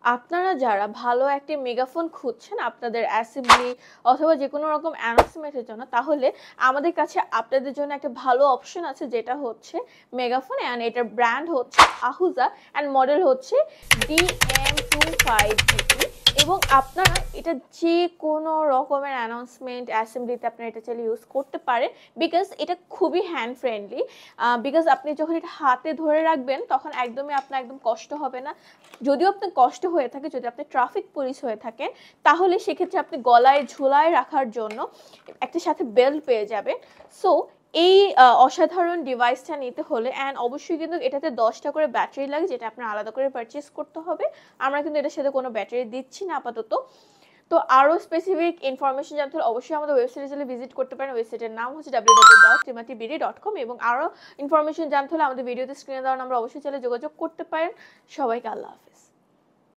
আপনারা যারা ভালো একটি মেগাফোন খুঁজছেন আপনাদের অ্যাসেম্বলি অথবা যে কোনো রকম অ্যানাউন্সমেন্টের জন্য, তাহলে আমাদের কাছে আপনাদের জন্য একটা ভালো অপশন আছে, যেটা হচ্ছে মেগাফোন, অ্যান্ড এটার ব্র্যান্ড হচ্ছে আহুজা অ্যান্ড মডেল হচ্ছে DM25GT। এবং আপনারা এটা যে কোনো রকমের অ্যানাউন্সমেন্ট অ্যাসেম্বলিতে আপনারা এটা চাইলে ইউজ করতে পারেন, বিকজ এটা খুবই হ্যান্ড ফ্রেন্ডলি। বিকজ আপনি যখন এটা হাতে ধরে রাখবেন তখন একদমই আপনার একদম কষ্ট হবে না। যদিও আপনার কষ্ট হয়ে থাকে, যদি আপনি ট্রাফিক পুলিশ হয়ে থাকেন, তাহলে সেক্ষেত্রে আপনি গলায় ঝুলায় রাখার জন্য একটা সাথে বেল্ট পেয়ে যাবেন। সো এই অসাধারণ ডিভাইসটা নিতে হলে, অ্যান্ড অবশ্যই কিন্তু এটাতে 10টা করে ব্যাটারি লাগে, যেটা আপনার আলাদা করে পারচেস করতে হবে। আমরা কিন্তু এটার সাথে কোনো ব্যাটারি দিচ্ছি না আপাতত। তো আরও স্পেসিফিক ইনফরমেশন জানতে হলে অবশ্যই আমাদের ওয়েবসাইটে ভিজিট করতে পারেন। ওয়েবসাইটের নাম হচ্ছে www.trimatibd.com। এবং আরও ইনফরমেশন জানতে হলে আমাদের ভিডিওতে স্ক্রিনে দেওয়া নাম্বার অবশ্যই চাইলে যোগাযোগ করতে পারেন। সবাইকে আল্লাহ হাফেজ।